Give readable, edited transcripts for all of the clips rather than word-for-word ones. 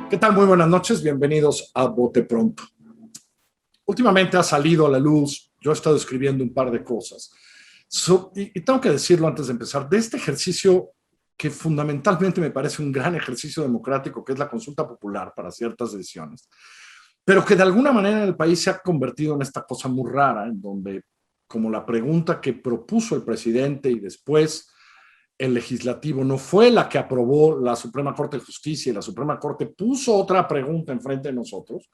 ¿Qué tal? Muy buenas noches, bienvenidos a Bote Pronto. Últimamente ha salido a la luz, yo he estado escribiendo un par de cosas, y tengo que decirlo antes de empezar, de este ejercicio que fundamentalmente me parece un gran ejercicio democrático, que es la consulta popular para ciertas decisiones, pero que de alguna manera en el país se ha convertido en esta cosa muy rara, en donde como la pregunta que propuso el presidente y después el legislativo no fue la que aprobó la Suprema Corte de Justicia y la Suprema Corte puso otra pregunta enfrente de nosotros,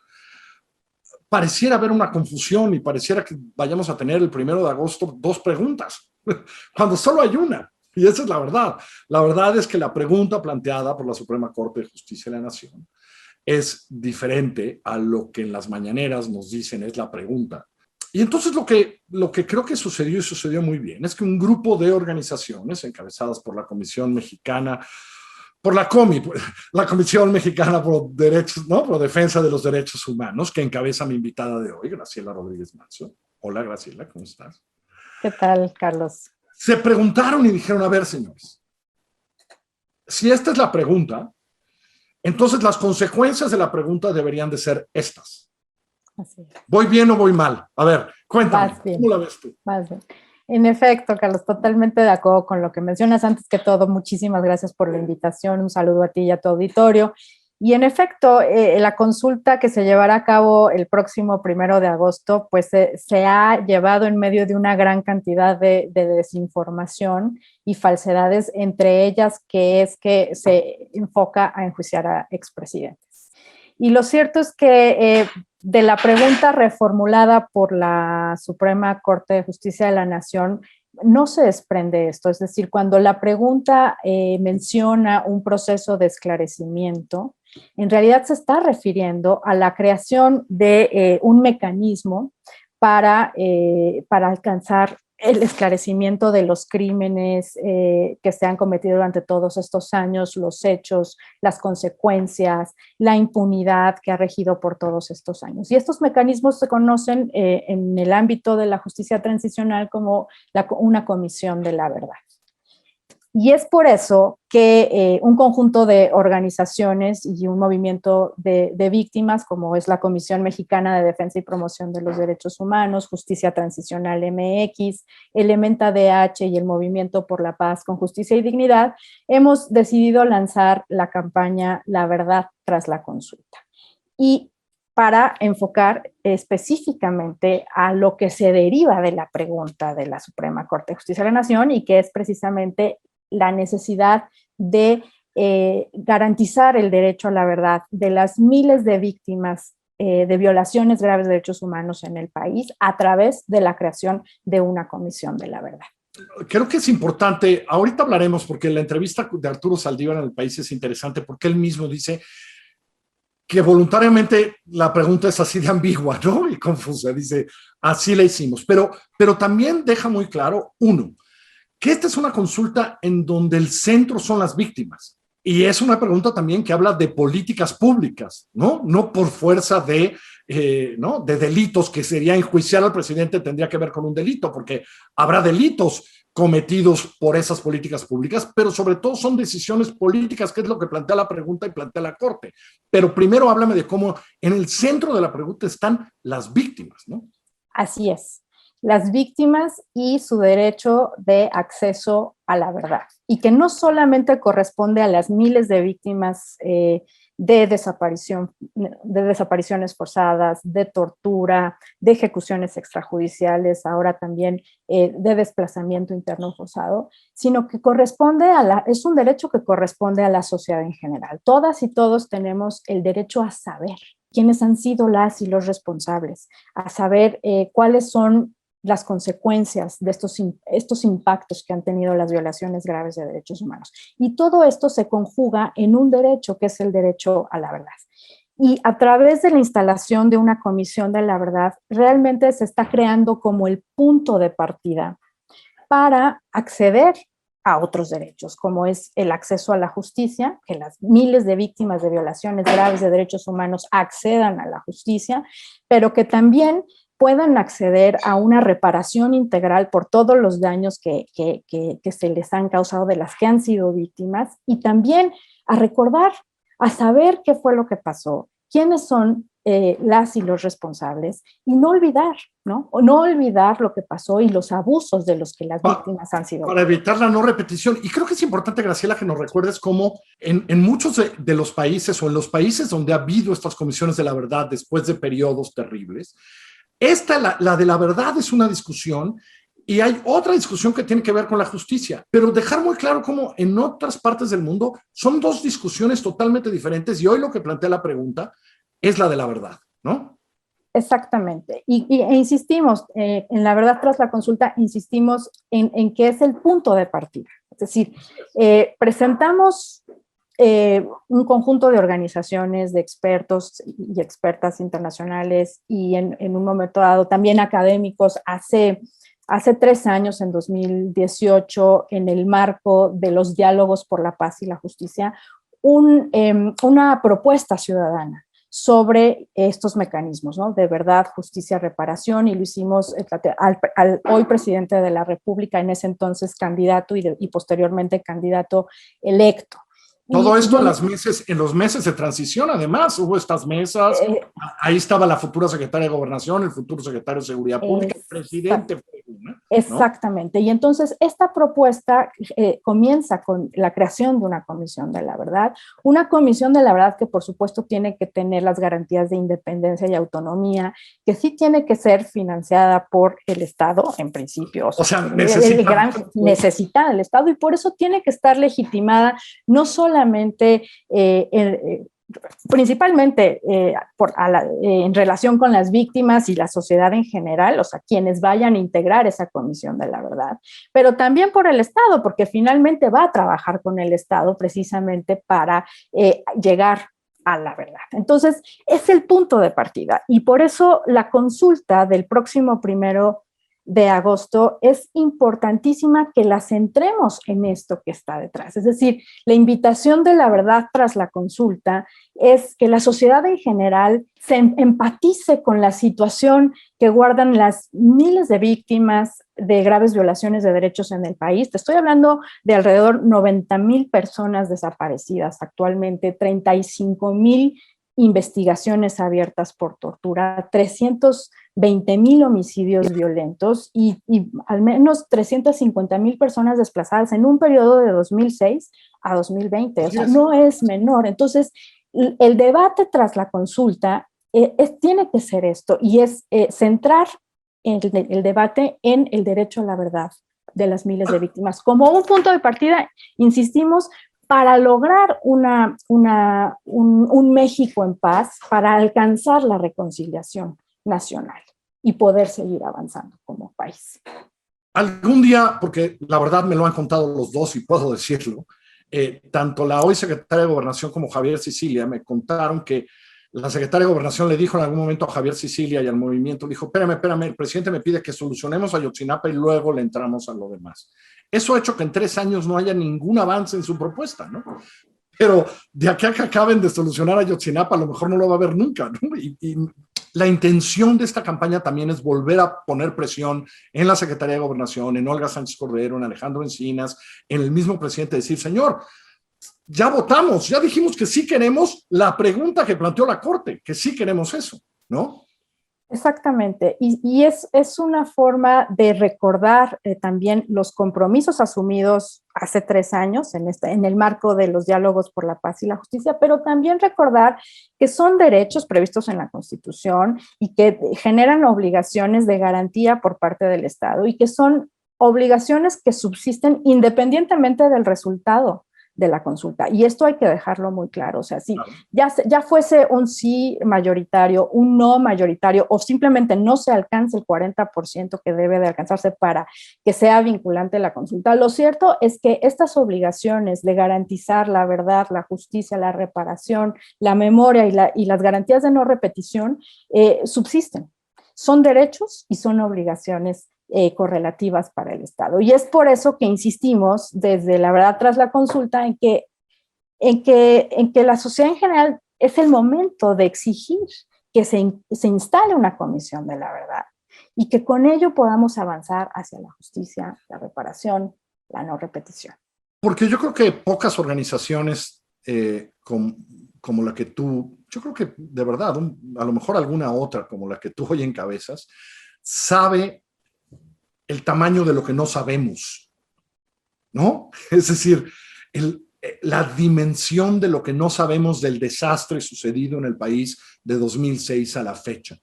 pareciera haber una confusión y pareciera que vayamos a tener el 1 de agosto dos preguntas, cuando solo hay una. Y esa es la verdad. La verdad es que la pregunta planteada por la Suprema Corte de Justicia de la Nación es diferente a lo que en las mañaneras nos dicen es la pregunta. Y entonces lo que creo que sucedió y sucedió muy bien es que un grupo de organizaciones encabezadas por la Comisión Mexicana, por la Comisión Mexicana por Derechos, ¿no? Por Defensa de los Derechos Humanos, que encabeza mi invitada de hoy, Graciela Rodríguez Manso. Hola, Graciela, ¿cómo estás? ¿Qué tal, Carlos? Se preguntaron y dijeron, a ver, señores, si esta es la pregunta, entonces las consecuencias de la pregunta deberían de ser estas. Así es. ¿Voy bien o voy mal? A ver, cuéntame, ¿cómo la ves tú? Vas bien. En efecto, Carlos, totalmente de acuerdo con lo que mencionas. Antes que todo, muchísimas gracias por la invitación. Un saludo a ti y a tu auditorio. Y en efecto, la consulta que se llevará a cabo el próximo 1 de agosto, pues se ha llevado en medio de una gran cantidad de desinformación y falsedades, entre ellas que se enfoca a enjuiciar a expresidentes. Y lo cierto es que de la pregunta reformulada por la Suprema Corte de Justicia de la Nación, no se desprende esto. Es decir, cuando la pregunta menciona un proceso de esclarecimiento, en realidad se está refiriendo a la creación de un mecanismo para alcanzar el esclarecimiento de los crímenes que se han cometido durante todos estos años, los hechos, las consecuencias, la impunidad que ha regido por todos estos años. Y estos mecanismos se conocen en el ámbito de la justicia transicional como una comisión de la verdad. Y es por eso que un conjunto de organizaciones y un movimiento de víctimas, como es la Comisión Mexicana de Defensa y Promoción de los Derechos Humanos, Justicia Transicional MX, Elementa DH y el Movimiento por la Paz con Justicia y Dignidad, hemos decidido lanzar la campaña La Verdad tras la Consulta. Y para enfocar específicamente a lo que se deriva de la pregunta de la Suprema Corte de Justicia de la Nación y que es precisamente la necesidad de garantizar el derecho a la verdad de las miles de víctimas de violaciones graves de derechos humanos en el país a través de la creación de una comisión de la verdad. Creo que es importante, ahorita hablaremos porque la entrevista de Arturo Saldívar en El País es interesante porque él mismo dice que voluntariamente la pregunta es así de ambigua, ¿no? Y confusa, dice, así la hicimos, pero también deja muy claro, uno, que esta es una consulta en donde el centro son las víctimas. Y es una pregunta también que habla de políticas públicas, ¿no? No por fuerza ¿no? de delitos, que sería enjuiciar al presidente tendría que ver con un delito, porque habrá delitos cometidos por esas políticas públicas, pero sobre todo son decisiones políticas, que es lo que plantea la pregunta y plantea la Corte. Pero primero háblame de cómo en el centro de la pregunta están las víctimas, ¿no? Así es. Las víctimas y su derecho de acceso a la verdad. Y que no solamente corresponde a las miles de víctimas de desapariciones forzadas, de tortura, de ejecuciones extrajudiciales, ahora también de desplazamiento interno forzado, sino que es un derecho que corresponde a la sociedad en general. Todas y todos tenemos el derecho a saber quiénes han sido las y los responsables, a saber cuáles son las consecuencias de estos impactos que han tenido las violaciones graves de derechos humanos. Y todo esto se conjuga en un derecho que es el derecho a la verdad. Y a través de la instalación de una comisión de la verdad, realmente se está creando como el punto de partida para acceder a otros derechos, como es el acceso a la justicia, que las miles de víctimas de violaciones graves de derechos humanos accedan a la justicia, pero que también puedan acceder a una reparación integral por todos los daños que se les han causado de las que han sido víctimas y también a recordar a saber qué fue lo que pasó, quiénes son las y los responsables, y no olvidar, ¿no? O no olvidar lo que pasó y los abusos de los que las víctimas han sido. Para evitar la no repetición. Y creo que es importante, Graciela, que nos recuerdes cómo en muchos de los países o en los países donde ha habido estas comisiones de la verdad después de periodos terribles, la de la verdad es una discusión y hay otra discusión que tiene que ver con la justicia, pero dejar muy claro cómo en otras partes del mundo son dos discusiones totalmente diferentes y hoy lo que plantea la pregunta es la de la verdad, ¿no? Exactamente. E insistimos, en la verdad tras la consulta, insistimos en que es el punto de partida. Es decir, presentamos un conjunto de organizaciones, de expertos y expertas internacionales y en un momento dado también académicos hace 3 años, en 2018, en el marco de los diálogos por la paz y la justicia, una propuesta ciudadana sobre estos mecanismos, ¿no? De verdad, justicia, reparación, y lo hicimos al hoy presidente de la República, en ese entonces candidato y posteriormente candidato electo. Todo esto en los meses de transición, además, hubo estas mesas, ahí estaba la futura secretaria de Gobernación, el futuro secretario de Seguridad Pública, el presidente fue una, ¿no? Exactamente, y entonces esta propuesta comienza con la creación de una comisión de la verdad, que por supuesto tiene que tener las garantías de independencia y autonomía, que sí tiene que ser financiada por el Estado, en principio. O sea, necesita el Estado, y por eso tiene que estar legitimada, no solamente principalmente en relación con las víctimas y la sociedad en general, o sea, quienes vayan a integrar esa comisión de la verdad, pero también por el Estado, porque finalmente va a trabajar con el Estado precisamente para llegar a la verdad. Entonces, es el punto de partida, y por eso la consulta del próximo 1 de agosto es importantísima que la centremos en esto que está detrás. Es decir, la invitación de la verdad tras la consulta es que la sociedad en general se empatice con la situación que guardan las miles de víctimas de graves violaciones de derechos en el país. Te estoy hablando de alrededor 90,000 personas desaparecidas actualmente, 35,000 investigaciones abiertas por tortura, 320,000 homicidios violentos y al menos 350,000 personas desplazadas en un periodo de 2006 a 2020. O sea, no es menor. Entonces, el debate tras la consulta tiene que ser esto, y es centrar el debate en el derecho a la verdad de las miles de víctimas. Como un punto de partida, insistimos, para lograr un México en paz, para alcanzar la reconciliación nacional y poder seguir avanzando como país. Algún día, porque la verdad me lo han contado los dos y puedo decirlo, tanto la hoy secretaria de Gobernación como Javier Sicilia me contaron que la secretaria de Gobernación le dijo en algún momento a Javier Sicilia y al movimiento, le dijo, espérame, el presidente me pide que solucionemos Ayotzinapa y luego le entramos a lo demás. Eso ha hecho que en 3 años no haya ningún avance en su propuesta, ¿no? Pero de aquí a que acaben de solucionar Ayotzinapa, a lo mejor no lo va a haber nunca, ¿no? Y la intención de esta campaña también es volver a poner presión en la Secretaría de Gobernación, en Olga Sánchez Cordero, en Alejandro Encinas, en el mismo presidente, decir, señor, ya votamos, ya dijimos que sí queremos la pregunta que planteó la Corte, que sí queremos eso, ¿no? Exactamente, y es una forma de recordar también los compromisos asumidos hace 3 años en el marco de los diálogos por la paz y la justicia, pero también recordar que son derechos previstos en la Constitución y que generan obligaciones de garantía por parte del Estado, y que son obligaciones que subsisten independientemente del resultado de la consulta. Y esto hay que dejarlo muy claro. O sea, si ya fuese un sí mayoritario, un no mayoritario, o simplemente no se alcance el 40% que debe de alcanzarse para que sea vinculante la consulta, lo cierto es que estas obligaciones de garantizar la verdad, la justicia, la reparación, la memoria y las garantías de no repetición subsisten. Son derechos y son obligaciones correlativas para el Estado. Y es por eso que insistimos desde la verdad tras la consulta en que la sociedad en general es el momento de exigir que se instale una comisión de la verdad y que con ello podamos avanzar hacia la justicia, la reparación, la no repetición. Porque yo creo que pocas organizaciones como la que tú, yo creo que de verdad, a lo mejor alguna otra como la que tú hoy encabezas, sabe el tamaño de lo que no sabemos, ¿no? Es decir, la dimensión de lo que no sabemos del desastre sucedido en el país de 2006 a la fecha.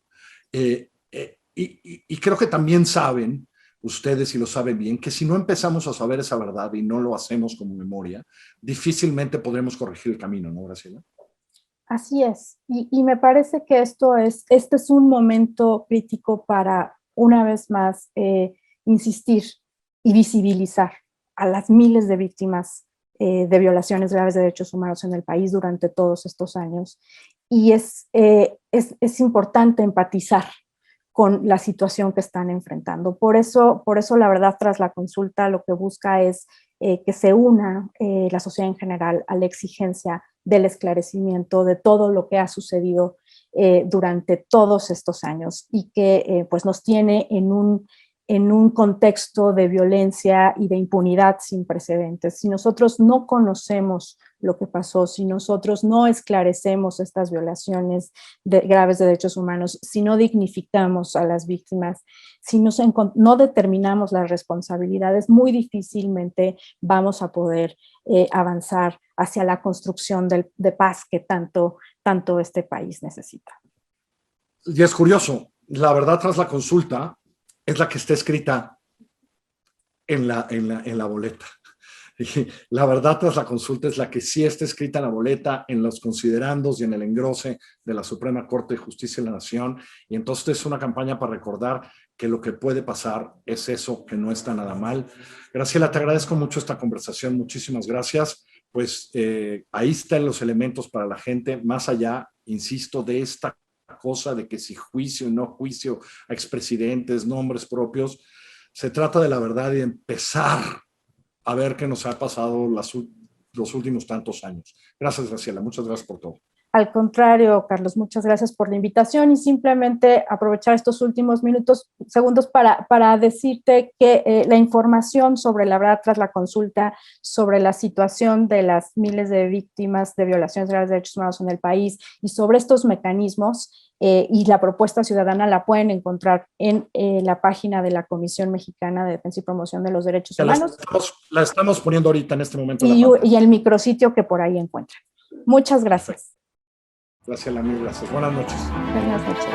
Y creo que también saben, ustedes y lo saben bien, que si no empezamos a saber esa verdad y no lo hacemos como memoria, difícilmente podremos corregir el camino, ¿no, Graciela? Así es, y me parece que este es un momento crítico para, una vez más, insistir y visibilizar a las miles de víctimas de violaciones graves de derechos humanos en el país durante todos estos años. Y es importante empatizar con la situación que están enfrentando. Por eso, la verdad, tras la consulta, lo que busca es que se una la sociedad en general a la exigencia del esclarecimiento de todo lo que ha sucedido durante todos estos años y que pues nos tiene en un contexto de violencia y de impunidad sin precedentes. Si nosotros no conocemos lo que pasó, si nosotros no esclarecemos estas violaciones graves de derechos humanos, si no dignificamos a las víctimas, si no determinamos las responsabilidades, muy difícilmente vamos a poder avanzar hacia la construcción de paz que tanto este país necesita. Y es curioso, la verdad tras la consulta es la que está escrita en la boleta. La verdad tras la consulta es la que sí está escrita en la boleta, en los considerandos y en el engrose de la Suprema Corte de Justicia de la Nación. Y entonces es una campaña para recordar que lo que puede pasar es eso, que no está nada mal. Graciela, te agradezco mucho esta conversación. Muchísimas gracias. Pues ahí están los elementos para la gente, más allá, insisto, de esta cosa de que si juicio o no juicio a expresidentes, nombres propios. Se trata de la verdad y de empezar a ver qué nos ha pasado los últimos tantos años. Gracias, Graciela. Muchas gracias por todo. Al contrario, Carlos, muchas gracias por la invitación y simplemente aprovechar estos últimos segundos para decirte que la información sobre la verdad tras la consulta, sobre la situación de las miles de víctimas de violaciones graves de derechos humanos en el país y sobre estos mecanismos y la propuesta ciudadana la pueden encontrar en la página de la Comisión Mexicana de Defensa y Promoción de los Derechos Humanos. La estamos poniendo ahorita en este momento. Y el micrositio que por ahí encuentran. Muchas gracias. Gracias, mil gracias. Buenas noches. Buenas noches.